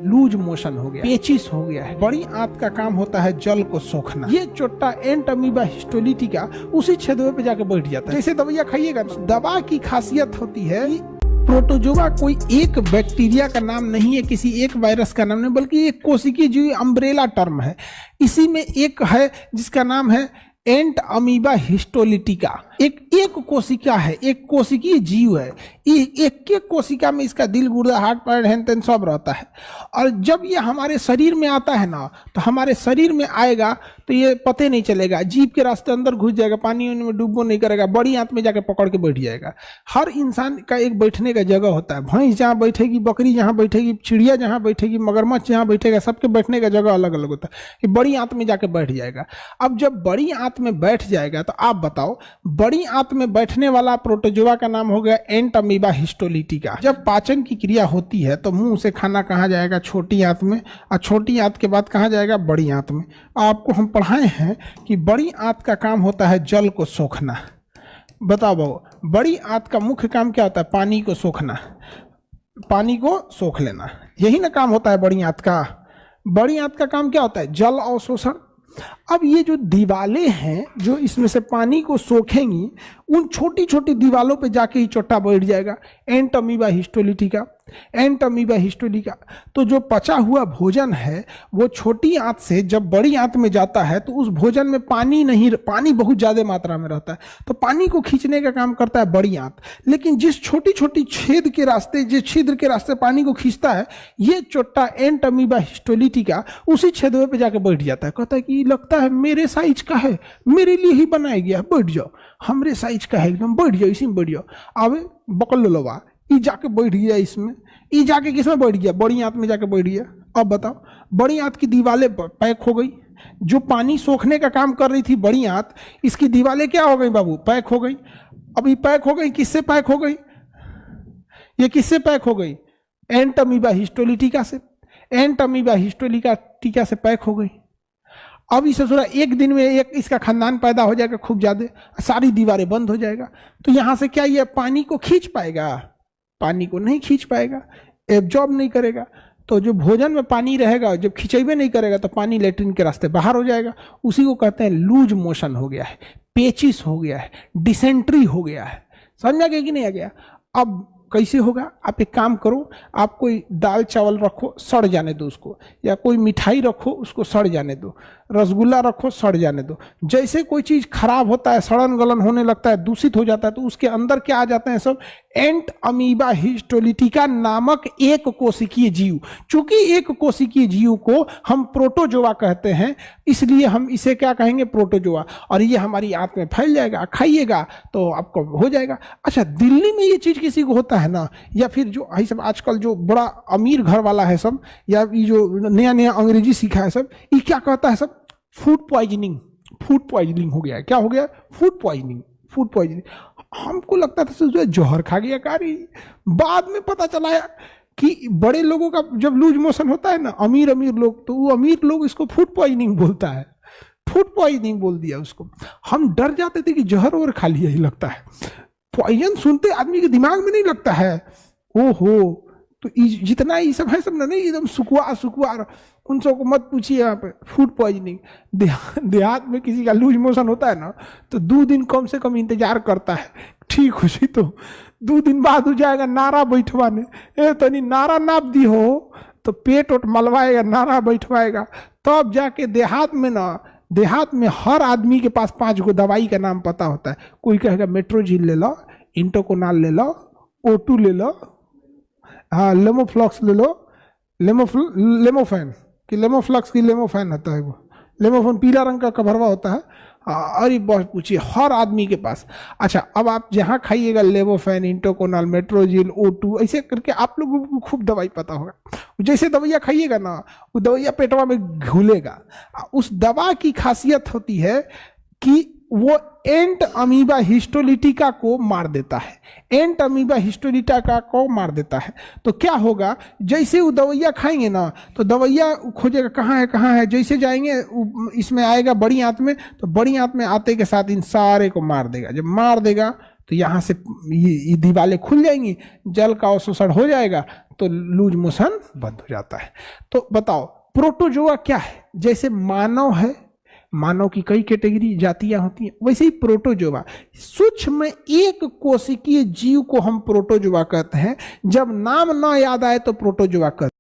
Loose motion हो गया, पेचिस हो गया है। बड़ी आंत का काम होता है जल को सोखना। ये चोट्टा एंट अमीबा हिस्टोलिटिका उसी छेदवे पे जाके बैठ जाता है। जैसे दवाइयां खाइएगा, दवा की खासियत होती है प्रोटोजोआ कोई एक बैक्टीरिया का नाम नहीं है, किसी एक वायरस का नाम नहीं, बल्कि एक कोशिकीय जीव अम्ब्रेला टर्म है। इसी में एक है जिसका नाम है एंट अमीबा हिस्टोलिटिका। एक कोशिका है, एक कोशिकीय जीव है। एक कोशिका में इसका दिल, गुर्दा, हार्ट, पैर, हैंड तैन सब रहता है। और जब ये हमारे शरीर में आता है ना, तो हमारे शरीर में आएगा तो ये पते नहीं चलेगा, जीभ के रास्ते अंदर घुस जाएगा, पानी में डूबो नहीं करेगा, बड़ी आंत में जाके पकड़ के बैठ जाएगा। हर इंसान का एक बैठने का जगह होता है। भैंस जहाँ बैठेगी, बकरी जहाँ बैठेगी, चिड़िया जहाँ बैठेगी, मगरमच्छ जहाँ बैठेगा, सबके बैठने का जगह अलग अलग होता है। ये बड़ी आंत में जाके बैठ जाएगा। अब जब बड़ी आंत में बैठ जाएगा तो आप बताओ, बड़ी आंत में बैठने वाला प्रोटोजोआ का नाम हो गया एंट अमीबा हिस्टोलिटिका। जब पाचन की क्रिया होती है तो मुंह से खाना कहाँ जाएगा? छोटी आंत में, और छोटी आंत के बाद कहाँ जाएगा? बड़ी आंत में। आपको हम पढ़ाए हैं कि बड़ी आंत का काम होता है जल को सोखना। बताओ बाबू, बड़ी आंत का मुख्य काम क्या होता है? पानी को सोखना, पानी को सोख लेना, यही ना काम होता है बड़ी आंत का। बड़ी आंत का काम क्या होता है? जल अवशोषण। अब ये जो दीवालें हैं जो इसमें से पानी को सोखेंगी, उन छोटी छोटी दीवालों पे जाके ही चोट्टा बैठ जाएगा, एंट अमीबा हिस्टोलिटिका। एंट अमीबा हिस्टोलिका। तो जो पचा हुआ भोजन है वो छोटी आंत से जब बड़ी आंत में जाता है तो उस भोजन में पानी बहुत ज्यादा मात्रा में रहता है, तो पानी को खींचने का काम करता है बड़ी आंत। लेकिन जिस छोटी छोटी छेद के रास्ते, जिस छिद्र के रास्ते पानी को खींचता है, ये चोट्टा एंट अमीबा हिस्टोलिटिका उसी छेदवे पे जाके बैठ जाता है। कहता है कि लगता है मेरे साइज का है, मेरे लिए ही बनाया गया, बैठ जाओ, हमरे साइज का है एकदम, बैठ जाओ, इसी में बैठ जाओ। अब बकल लोवा ई जाके बैठ गया इसमें, ई जाके किसमें बैठ गया? बड़ी आंत में जाके बैठ गया। अब बताओ, बड़ी आंत की दीवारें पैक हो गई। जो पानी सोखने का काम कर रही थी बड़ी आंत, इसकी दीवारें क्या हो गई बाबू? पैक हो गई। अब ये पैक हो गई, किससे पैक हो गई? ये किससे पैक हो गई? एंट अमीबा हिस्टोलिटिका से। एंट अमीबा हिस्टोलिटिका से पैक हो गई। अब इसे थोड़ा एक दिन में एक इसका खानदान पैदा हो जाएगा खूब ज्यादा, सारी दीवारें बंद हो जाएगा। तो यहां से क्या ये पानी को खींच पाएगा? पानी को नहीं खींच पाएगा, एब्जॉर्ब नहीं करेगा। तो जो भोजन में पानी रहेगा, जब खिंचेबे नहीं करेगा तो पानी लेट्रिन के रास्ते बाहर हो जाएगा। उसी को कहते हैं लूज मोशन हो गया है, पेचिस हो गया है, डिसेंट्री हो गया है। समझा गया कि नहीं आ गया? अब कैसे होगा? आप एक काम करो, आप कोई दाल चावल रखो, सड़ जाने दो उसको, या कोई मिठाई रखो, उसको सड़ जाने दो, रसगुल्ला रखो, सड़ जाने दो। जैसे कोई चीज खराब होता है, सड़न गलन होने लगता है, दूषित हो जाता है, तो उसके अंदर क्या आ जाते हैं? सब एंट अमीबा हिस्टोलिटिका नामक एक कोशिकीय जीव। चूंकि एक कोशिकीय जीव को हम प्रोटोजोआ कहते हैं, इसलिए हम इसे क्या कहेंगे? प्रोटोजोआ। और ये हमारी आंत में फैल जाएगा, खाइएगा तो आपको हो जाएगा। अच्छा, दिल्ली में ये चीज किसी को होता है ना, या फिर जो सब आजकल जो बड़ा अमीर घर वाला है सब, या ये जो नया नया अंग्रेजी सीखा है सब, ये क्या कहता है सब? Food poisoning. फूड पॉइजनिंग हो गया। क्या हो गया? Food poisoning. Food poisoning. हमको लगता था जो जहर खा गया कारी, बाद में पता चला कि बड़े लोगों का जब लूज मोशन होता है ना, अमीर लोग, तो वो अमीर लोग इसको फूड पॉइजनिंग बोलता है। फूड पॉइजनिंग बोल दिया उसको। हम डर जाते थे कि जहर और खा लिया ही लगता है। पॉइजन सुनते आदमी के दिमाग में नहीं लगता है, ओहो। तो जितना ये सब है सब ना, नहीं एकदम सुकुआर, उन सबको मत पूछिए। यहाँ पे फूड पॉइजनिंग, देहात में किसी का लूज मोशन होता है ना, तो 2 दिन कम से कम इंतजार करता है, ठीक खुशी तो 2 दिन बाद हो जाएगा नारा बैठवाने। तनी नारा नाप दी हो तो पेट ओट मलवाएगा, नारा बैठवाएगा, तब जाके देहात में ना, देहात में हर आदमी के पास 5 गो दवाई का नाम पता होता है। कोई कहेगा मेट्रोजिल ले लो, इंटोकोनाल ले लो, O2 ले लो, हाँ लेमोफ्लॉक्स ले लो, लेमोफैन कि लेमोफ्लक्स की लेमोफैन होता है, वो लेमोफैन पीला रंग का कभरवा होता है। अरे बहुत पूछिए, हर आदमी के पास। अच्छा, अब आप जहाँ खाइएगा लेमोफैन, इंटोकोनाल, मेट्रोजिल, O2, ऐसे करके आप लोगों को खूब दवाई पता होगा। जैसे दवाइयाँ खाइएगा ना, वो दवाइयाँ पेटवा में घुलेगा। उस दवा की खासियत होती है कि वो एंट अमीबा हिस्टोलिटिका को मार देता है। एंट अमीबा हिस्टोलिटिका को मार देता है। तो क्या होगा? जैसे वो दवाइयाँ खाएंगे ना, तो दवाइयाँ खोजेगा कहाँ है। जैसे जाएंगे इसमें आएगा बड़ी आंत में, तो बड़ी आंत में आते के साथ इन सारे को मार देगा। जब मार देगा तो यहाँ से ये दीवारें खुल जाएंगी, जल का अवशोषण हो जाएगा, तो लूज मोशन बंद हो जाता है। तो बताओ प्रोटोजोआ क्या है? जैसे मानव है, मानव की कई कैटेगरी जातियां होती हैं, वैसे ही प्रोटोजोआ सूक्ष्म एक कोशिकीय जीव को हम प्रोटोजोआ कहते हैं। जब नाम ना याद आए तो प्रोटोजोआ कहते हैं।